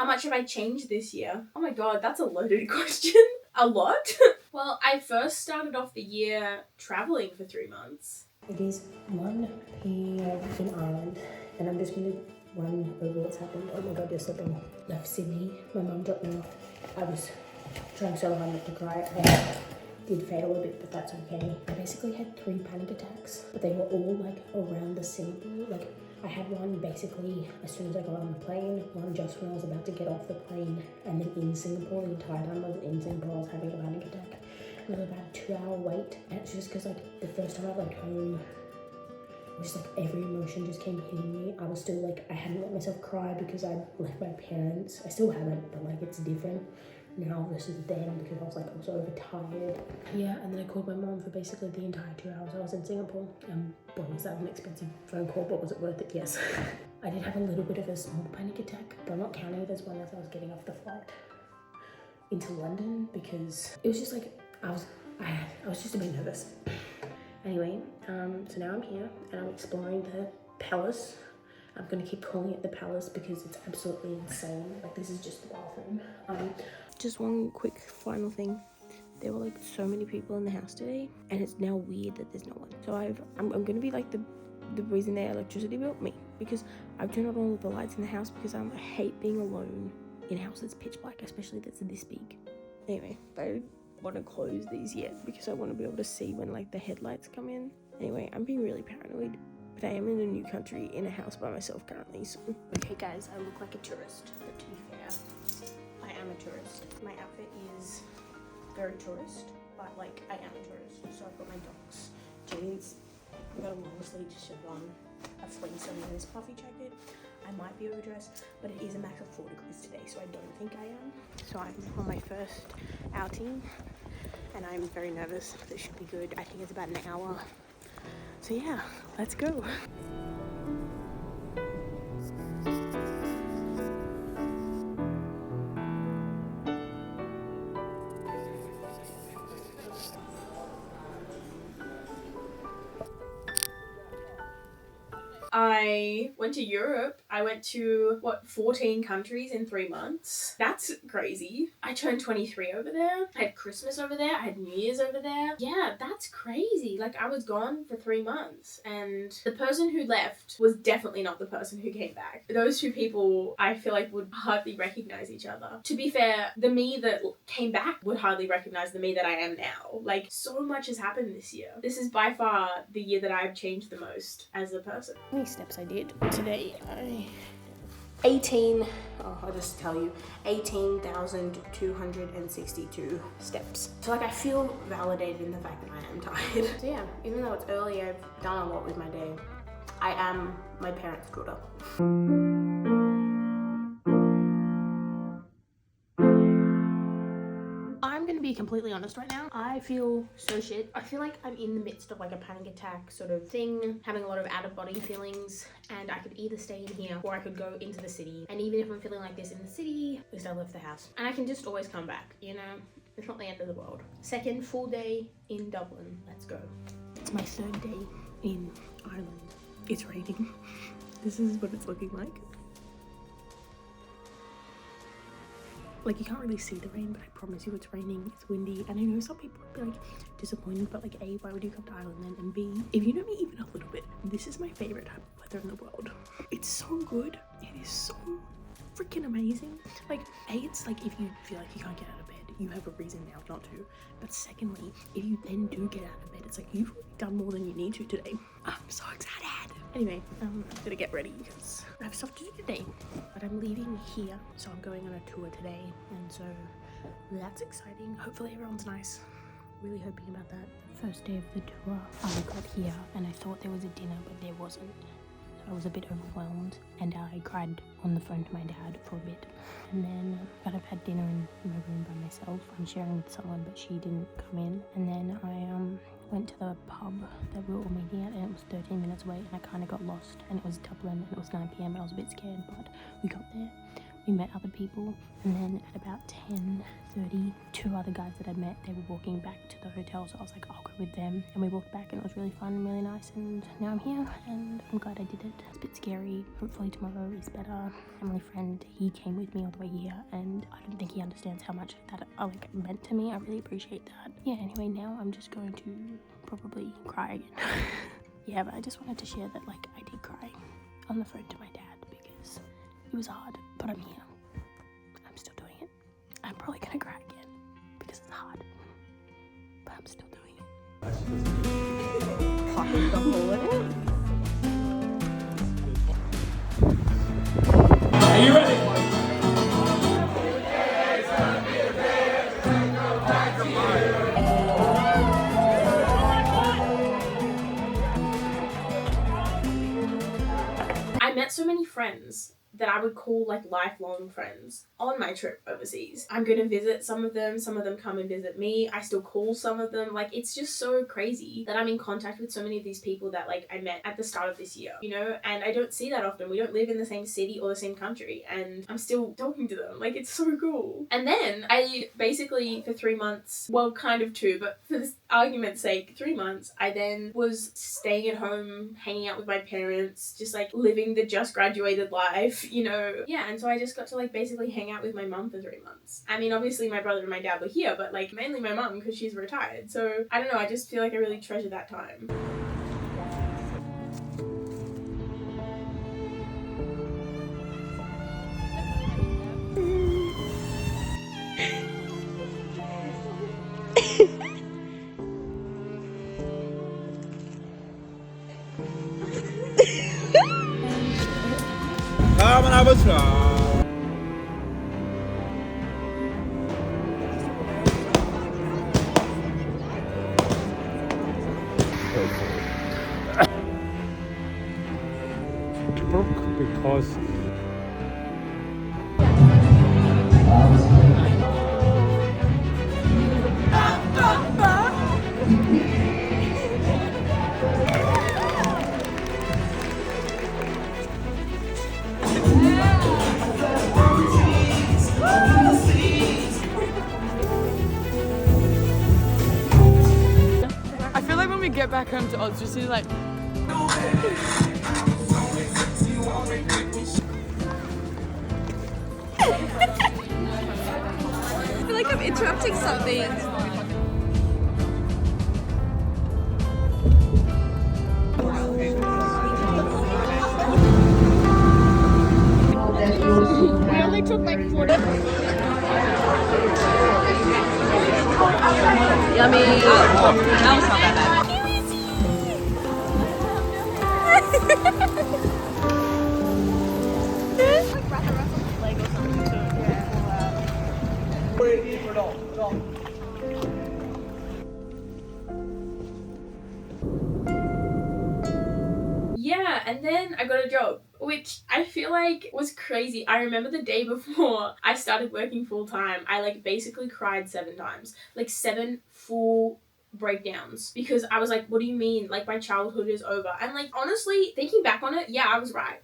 How much have I changed this year? Oh my god, that's a loaded question. A lot? Well, I first started off the year traveling for 3 months. It is 1 p.m. in Ireland, and I'm just going to run over what's happened. Oh my god, they're slipping. Left Sydney. My mum dropped me off. I was trying so hard not to cry. I did fail a bit, but that's okay. I basically had 3 panic attacks, but they were all like around the Singapore. Like I had one basically as soon as I got on the plane, one just when I was about to get off the plane, and then in Singapore, the entire time I was in Singapore, I was having a panic attack. It was about a 2-hour wait, and it's just because like the first time I went home, just like every emotion just came hitting me. I was still like, I hadn't let myself cry because I left my parents. I still haven't, but like it's different now versus then because I was like also overtired. Yeah, and then I called my mom for basically the entire 2 hours I was in Singapore. Boy, was that an expensive phone call, but was it worth it? Yes. I did have a little bit of a small panic attack, but I'm not counting it as one as I was getting off the flight into London because it was just like, I was just a bit nervous. Anyway, so now I'm here and I'm exploring the palace. I'm gonna keep calling it the palace because it's absolutely insane. Like this is just the bathroom. Just one quick final thing. There were like so many people in the house today, and it's now weird that there's no one. So I'm gonna be like the reason their electricity built me, because I've turned on all of the lights in the house because I hate being alone in a house that's pitch black, especially that's this big. Anyway, I want to close these yet because I want to be able to see when like the headlights come in. Anyway, I'm being really paranoid, but I am in a new country in a house by myself currently, so. Okay guys, I look like a tourist, but to be fair, I am a tourist. My outfit is very tourist, but like I am a tourist. So I've got my Docs jeans, I've got a long sleeve chiffon, a fleece under this puffy jacket. I might be overdressed, but it is a max of 4 degrees today, so I don't think I am. So I'm on my first outing, and I'm very nervous. This should be good. I think it's about an hour. So yeah, let's go. I went to Europe. I went to, 14 countries in 3 months. That's crazy. I turned 23 over there. I had Christmas over there. I had New Year's over there. Yeah, that's crazy. Like, I was gone for 3 months, and the person who left was definitely not the person who came back. Those two people, I feel like, would hardly recognize each other. To be fair, the me that came back would hardly recognize the me that I am now. Like, so much has happened this year. This is by far the year that I've changed the most as a person. Steps I did today. I'll just tell you, 18,262 steps. So like I feel validated in the fact that I am tired. So yeah, even though it's early, I've done a lot with my day. I am my parents' daughter. I'm gonna be completely honest right now. I feel so shit. I feel like I'm in the midst of like a panic attack sort of thing, having a lot of out of body feelings, and I could either stay in here or I could go into the city. And even if I'm feeling like this in the city, at least I left the house. And I can just always come back, you know? It's not the end of the world. Second full day in Dublin. Let's go. It's my 3rd day in Ireland. It's raining. This is what it's looking like. Like, you can't really see the rain, but I promise you it's raining, it's windy, and I know some people would be like disappointed, but like A, why would you come to Ireland then, and B, if you know me even a little bit, this is my favorite type of weather in the world. It's so good. It is so freaking amazing. Like, A, it's like if you feel like you can't get out of bed, you have a reason now not to. But secondly, if you then do get out of bed, it's like you've already done more than you need to today. I'm so excited. Anyway, I'm gonna get ready because I have stuff to do today. But I'm leaving here, so I'm going on a tour today, and so that's exciting. Hopefully everyone's nice. Really hoping about that. First day of the tour, I got here and I thought there was a dinner, but there wasn't. So I was a bit overwhelmed, and I cried on the phone to my dad for a bit. And then I've had dinner in my room by myself. I'm sharing with someone, but she didn't come in. And then I went to the pub that we were all meeting at, and it was 13 minutes away, and I kind of got lost, and it was Dublin, and it was 9 p.m. and I was a bit scared, but we got there. we met other people, and then at about 10:30, 2 other guys that I'd met, they were walking back to the hotel, so I was like, I'll go with them, and we walked back, and it was really fun and really nice, and now I'm here, and I'm glad I did it. It's a bit scary. Hopefully tomorrow is better. Family friend, he came with me all the way here, and I don't think he understands how much that like meant to me. I really appreciate that. Yeah, anyway, now I'm just going to probably cry again. Yeah, but I just wanted to share that, like, I did cry on the phone to my dad because it was hard, but I'm here. I'm still doing it. I'm probably gonna cry again because it's hard, but I'm still doing it. Fucking double it. Are you ready? I met so many friends that I would call like lifelong friends on my trip overseas. I'm gonna visit some of them come and visit me. I still call some of them. Like, it's just so crazy that I'm in contact with so many of these people that like I met at the start of this year, you know, and I don't see that often. We don't live in the same city or the same country, and I'm still talking to them. Like, it's so cool. And then I basically for 3 months, well, kind of 2, but for this argument's sake, 3 months, I then was staying at home, hanging out with my parents, just like living the just graduated life, you know. Yeah, and so I just got to like basically hang out with my mum for 3 months. I mean, obviously my brother and my dad were here, but like mainly my mum because she's retired. So I don't know, I just feel like I really treasure that time. Come and have a try. Broke because I feel like when we get back home to Oz, just see like. I feel like I'm interrupting something. We only took like 40. Yummy. That was not that bad. Yeah, and then I got a job, which I feel like was crazy. I remember the day before I started working full time, I like basically cried 7 times, like 7 full breakdowns, because I was like, what do you mean, like my childhood is over? And like honestly thinking back on it, yeah, I was right.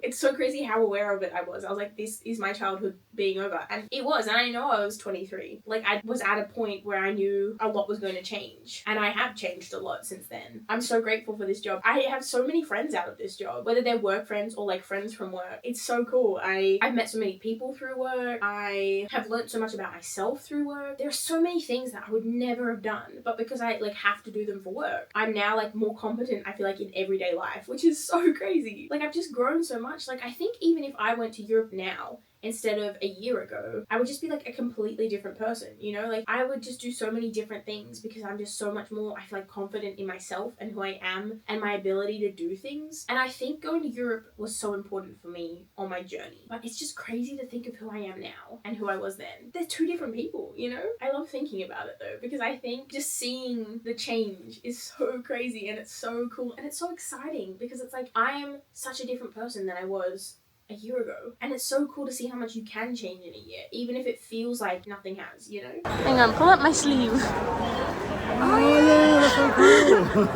It's so crazy how aware of it I was like, this is my childhood being over, and it was. And I know I was 23, like I was at a point where I knew a lot was going to change, and I have changed a lot since then. I'm so grateful for this job. I have so many friends out of this job, whether they're work friends or like friends from work. It's so cool. I've met so many people through work. I have learned so much about myself through work. There are so many things that I would never have done, but because I like have to do them for work, I'm now like more competent, I feel like, in everyday life, which is so crazy. Like I've just grown so much. Like I think even if I went to Europe now instead of a year ago, I would just be like a completely different person, you know? Like I would just do so many different things because I'm just so much more, I feel like, confident in myself and who I am and my ability to do things. And I think going to Europe was so important for me on my journey. But it's just crazy to think of who I am now and who I was then. They're 2 different people, you know? I love thinking about it though, because I think just seeing the change is so crazy, and it's so cool, and it's so exciting because it's like I am such a different person than I was a year ago, and it's so cool to see how much you can change in a year, even if it feels like nothing has, you know? Hang on, pull up my sleeve. oh yeah, that's so cool.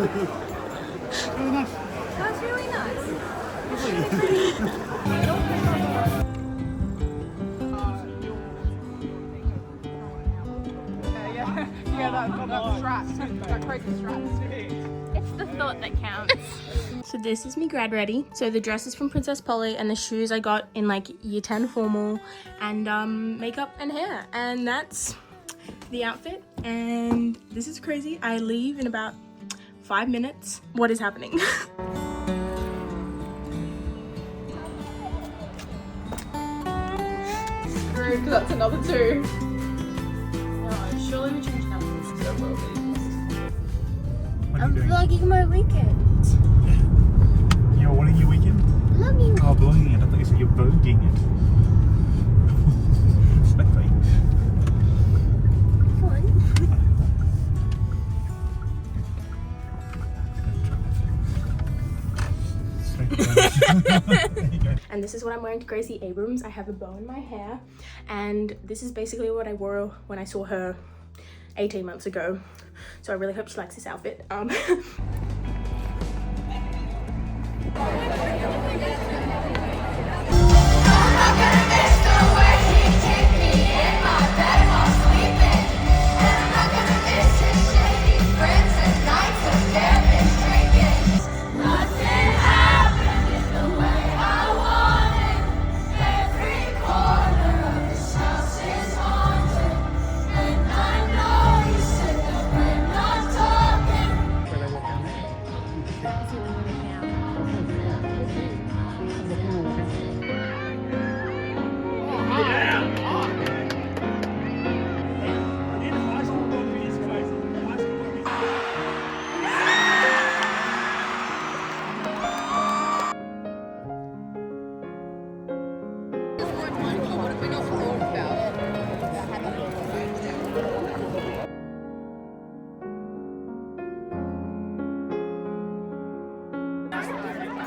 Oh, nice. That's really nice. It's the thought that counts. So this is me grad ready. So the dress is from Princess Polly and the shoes I got in like year 10 formal, and makeup and hair, and that's the outfit. And this is crazy. I leave in about 5 minutes. What is happening? Screwed, that's another 2. No, surely we change outfits. What are you doing? Vlogging my weekend. You're what in your weekend? Vlogging. Oh, vlogging it. I thought you said you're voguing it. Slightly. And this is what I'm wearing to Gracie Abrams. I have a bow in my hair, and this is basically what I wore when I saw her 18 months ago. So I really hope she likes this outfit.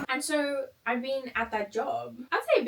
And so I've been at that job, I'd say a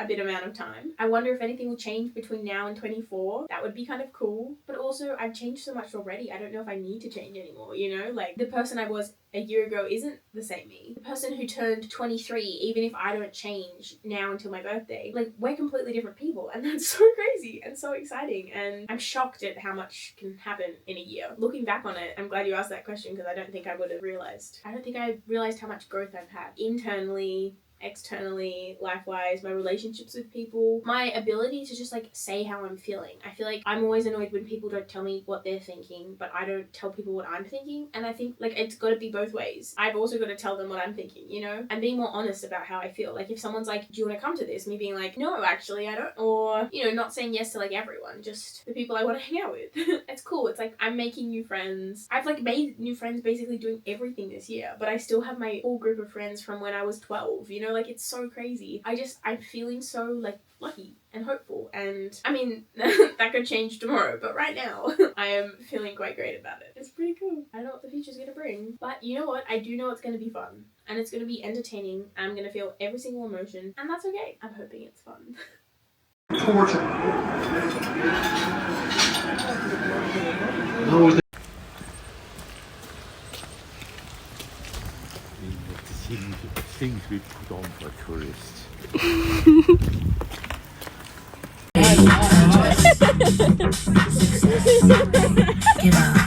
bit amount of time. I wonder if anything will change between now and 24. That would be kind of cool. But also I've changed so much already. I don't know if I need to change anymore, you know? Like the person I was a year ago isn't the same me. The person who turned 23, even if I don't change now until my birthday, like we're completely different people, and that's so crazy and so exciting. And I'm shocked at how much can happen in a year. Looking back on it, I'm glad you asked that question, because I don't think I would have realized. I don't think I realized how much growth I've had internally, externally, life-wise, my relationships with people, my ability to just like say how I'm feeling. I feel like I'm always annoyed when people don't tell me what they're thinking, but I don't tell people what I'm thinking. And I think like it's got to be both ways. I've also got to tell them what I'm thinking, you know, and being more honest about how I feel. Like if someone's like, do you want to come to this? Me being like, no, actually I don't. Or, you know, not saying yes to like everyone, just the people I want to hang out with. It's cool. It's like I'm making new friends. I've like made new friends basically doing everything this year, but I still have my full group of friends from when I was 12, you know, like it's so crazy. I'm feeling so like lucky and hopeful, and I mean that could change tomorrow, but right now I am feeling quite great about it. It's pretty cool. I don't know what the future's gonna bring, but you know what, I do know it's gonna be fun, and it's gonna be entertaining, and I'm gonna feel every single emotion, and that's okay. I'm hoping it's fun. Things we put on for tourists. Give up.